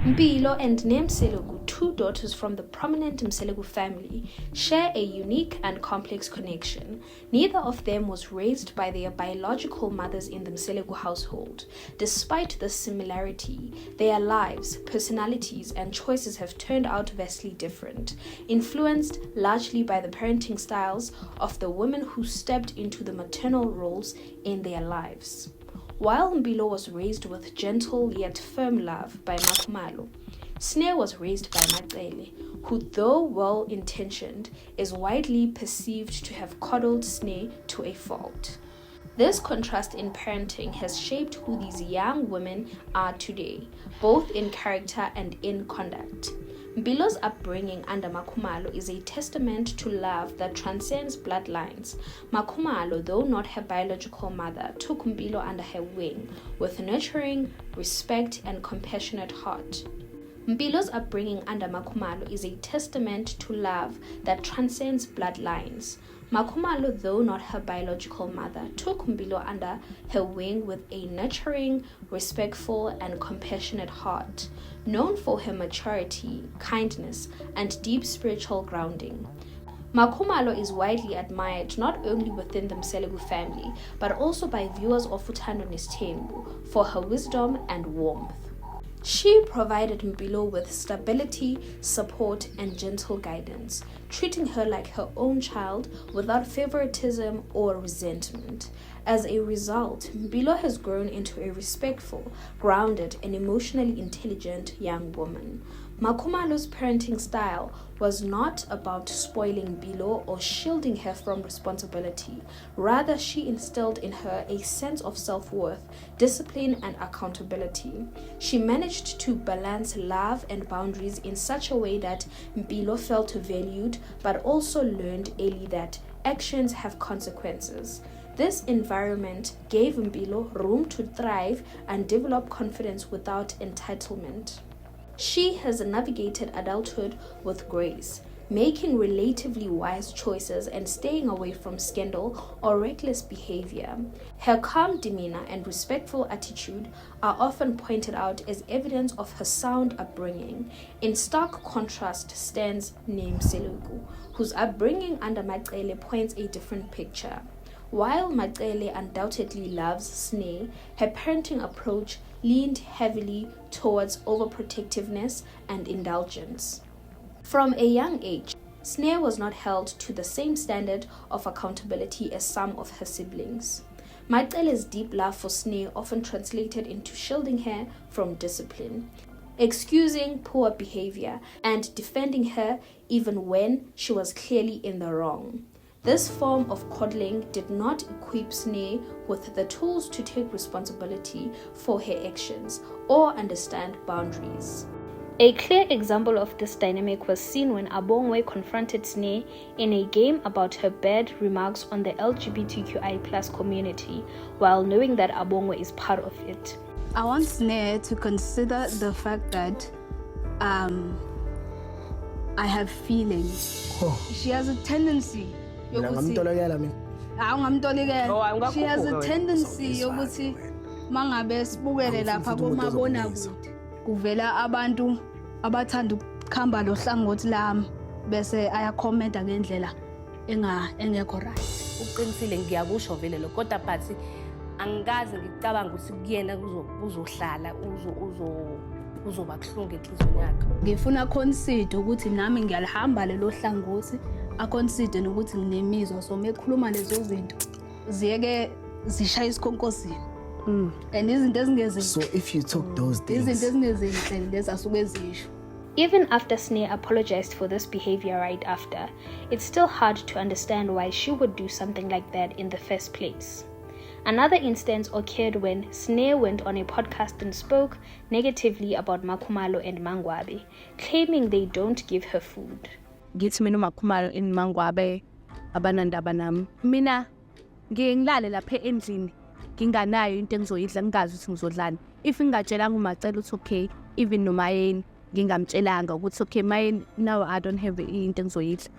Mpilo and Sne Mseleku, two daughters from the prominent Mseleku family, share a unique and complex connection. Neither of them was raised by their biological mothers in the Mseleku household. Despite this similarity, their lives, personalities, and choices have turned out vastly different, influenced largely by the parenting styles of the women who stepped into the maternal roles in their lives. While Mpilo was raised with gentle yet firm love by MaKhumalo, Sne was raised by MaCele, who, though well-intentioned, is widely perceived to have coddled Sne to a fault. This contrast in parenting has shaped who these young women are today, both in character and in conduct. Mpilo's upbringing under MaKhumalo is a testament to love that transcends bloodlines. MaKhumalo, though not her biological mother, took Mpilo under her wing with nurturing, respect, and compassionate heart. Mpilo's upbringing under MaKhumalo is a testament to love that transcends bloodlines. MaKhumalo, though not her biological mother, took Mpilo under her wing with a nurturing, respectful, and compassionate heart, known for her maturity, kindness, and deep spiritual grounding. MaKhumalo is widely admired not only within the Mseleku family, but also by viewers of Uthando Nes'thembu for her wisdom and warmth. She provided Mpilo with stability, support, and gentle guidance, treating her like her own child without favoritism or resentment. As a result, Mpilo has grown into a respectful, grounded, and emotionally intelligent young woman. MaKhumalo's parenting style was not about spoiling Mpilo or shielding her from responsibility. Rather, she instilled in her a sense of self-worth, discipline, and accountability. She managed to balance love and boundaries in such a way that Mpilo felt valued, but also learned early that actions have consequences. This environment gave Mpilo room to thrive and develop confidence without entitlement. She has navigated adulthood with grace, making relatively wise choices and staying away from scandal or reckless behavior. Her calm demeanor and respectful attitude are often pointed out as evidence of her sound upbringing. In stark contrast stands Sne Mseleku, whose upbringing under MaCele paints a different picture. While MaCele undoubtedly loves Sne, her parenting approach leaned heavily towards overprotectiveness and indulgence. From a young age, Sne was not held to the same standard of accountability as some of her siblings. MaCele's deep love for Sne often translated into shielding her from discipline, excusing poor behavior, and defending her even when she was clearly in the wrong. This form of coddling did not equip Sne with the tools to take responsibility for her actions or understand boundaries. A clear example of this dynamic was seen when Abongwe confronted Sne in a game about her bad remarks on the LGBTQI+ community, while knowing that Abongwe is part of it. I want Sne to consider the fact that I have feelings. She has a tendency. She has a tendency yokuthi mangabe sibukele lapha komabonakude kuvela abantu abathanda ukukhamba lo hlangothi lami bese ayakhomenta ngendlela engekho right. Uqinisile ngiyakusho vele lo kodwa but angikaze ngicabanga ukuthi kuyena uzohlala uzoba kuhlungu enhlizweni yakhe. Ngifuna consider ukuthi nami ngiyalihamba lelo hlangothi, aconsider nokuthi nginemizwa so mekhuluma lezo zinto ziyeke zishaya isikhonkosini. And izinto ezingezinhle. So if you took those things, izinto ezingezinhle lezi asuke zisho. Even after Sne apologized for this behavior right after, it's still hard to understand why she would do something like that in the first place. Another instance occurred when Sne went on a podcast and spoke negatively about MaKhumalo and Mangwabe, claiming they don't give her food. Githi mina uMaKhumalo and Mangwabe abanandaba nami. Mina ngingilale lapha endlini nginganayo into engizoyidla ngingazi ukuthi ngizodlani. If ngingatshelanga uMaCele uthi okay, even noMayeni ngingamtshelanga ukuthi okay Mayeni now I don't have into engizoyidla.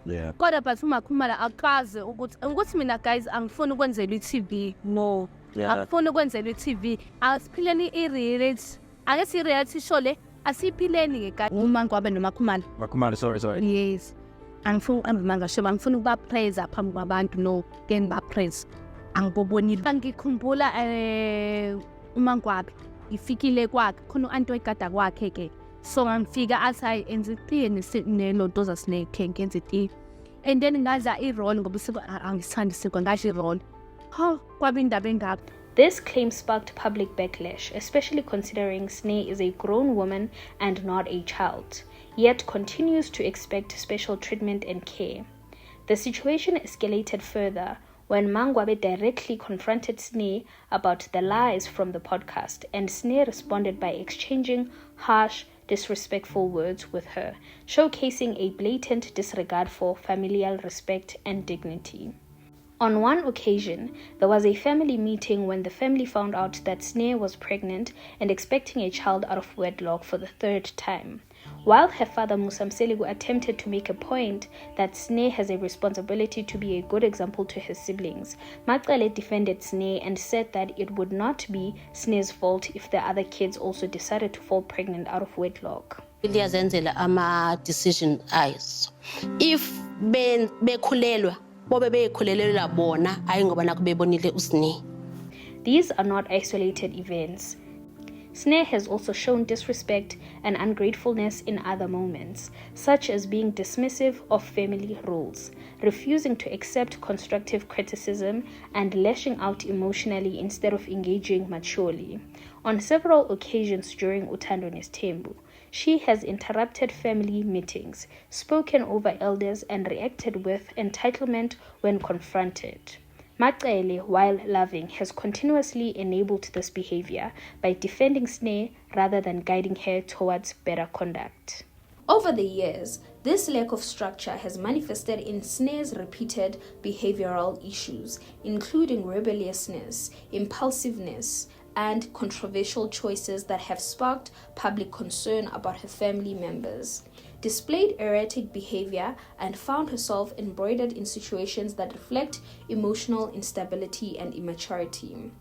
yeah. Kodwa but uMaKhumalo akaze ukuthi mina guys angifuni ukwenzela iTV. No. Yeah. Angifuni ukwenzela iTV. Asiphileni ireality. Ake si reality show le asiphileni ke uMaNgwabe noMaKhumalo. MaKhumalo, sorry. Yes. Angifuni amanga sheba ngifuna ukuba praise phambi kwabantu no ke ngiba praise. Angibobonile. Ngikhumbula uMaNgwabe ifikile kwakhe khona uanti wegada kwakhe ke. So ngifika athi enze itiye nelontoza snake ngenze itiye. And then ngadla i-roll ngoba angisithandi sikwa ngadla i-roll. Kwabe indaba engaphi. This claim sparked public backlash, especially considering Sne is a grown woman and not a child, yet continues to expect special treatment and care. The situation escalated further when Mangwabe directly confronted Sne about the lies from the podcast, and Sne responded by exchanging harsh, disrespectful words with her, showcasing a blatant disregard for familial respect and dignity. On one occasion, there was a family meeting when the family found out that Sne was pregnant and expecting a child out of wedlock for the third time. While her father Musa Mseleku attempted to make a point that Sne has a responsibility to be a good example to his siblings, MaCele defended Sne and said that it would not be Sne's fault if the other kids also decided to fall pregnant out of wedlock. Liyazenzela ama-decision ayo. If bekhulelwa bobe bekhulelelwa bona hayi ngoba nakho bebonile uSne. These are not isolated events. Sne has also shown disrespect and ungratefulness in other moments, such as being dismissive of family roles, refusing to accept constructive criticism, and lashing out emotionally instead of engaging maturely. On several occasions during Uthando Nes'thembu, she has interrupted family meetings, spoken over elders, and reacted with entitlement when confronted. MaCele, while loving, has continuously enabled this behavior by defending Sne rather than guiding her towards better conduct. Over the years, this lack of structure has manifested in Sne's repeated behavioral issues, including rebelliousness, impulsiveness, and controversial choices that have sparked public concern about her family members. Displayed erratic behavior and found herself embroidered in situations that reflect emotional instability and immaturity.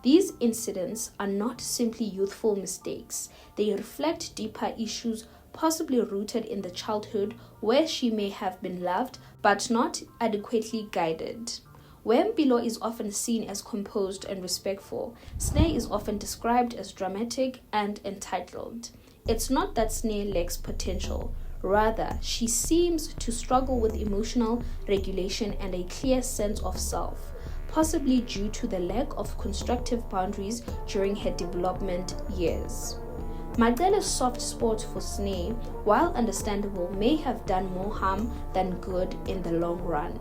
These incidents are not simply youthful mistakes. They reflect deeper issues possibly rooted in the childhood where she may have been loved but not adequately guided. Where Mpilo is often seen as composed and respectful, Sne is often described as dramatic and entitled. It's not that Sne lacks potential. Rather, she seems to struggle with emotional regulation and a clear sense of self, possibly due to the lack of constructive boundaries during her development years. MaCele's soft spot for Sne, while understandable, may have done more harm than good in the long run.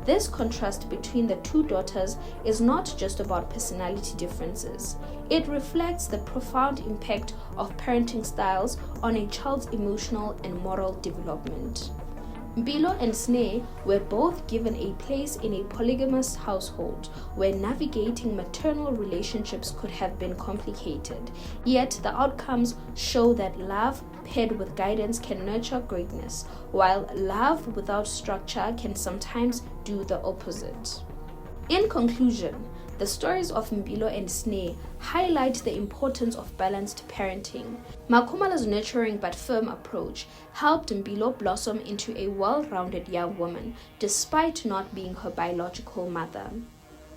This contrast between the two daughters is not just about personality differences. It reflects the profound impact of parenting styles on a child's emotional and moral development. Mpilo and Sne were both given a place in a polygamous household where navigating maternal relationships could have been complicated, yet the outcomes show that love paired with guidance can nurture greatness, while love without structure can sometimes do the opposite. In conclusion, the stories of Mpilo and Sne highlight the importance of balanced parenting. MaKhumalo's nurturing but firm approach helped Mpilo blossom into a well-rounded young woman, despite not being her biological mother.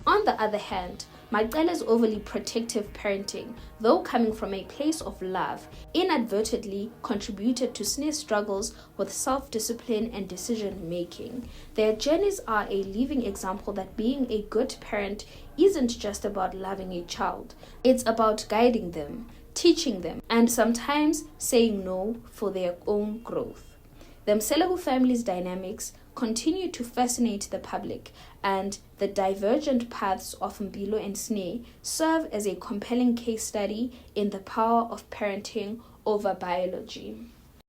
On the other hand, MaCele's overly protective parenting, though coming from a place of love, inadvertently contributed to Sne's struggles with self-discipline and decision-making. Their journeys are a living example that being a good parent isn't just about loving a child. It's about guiding them, teaching them, and sometimes saying no for their own growth. The Mseleku family's dynamics continue to fascinate the public, and the divergent paths of Mpilo and Sne serve as a compelling case study in the power of parenting over biology.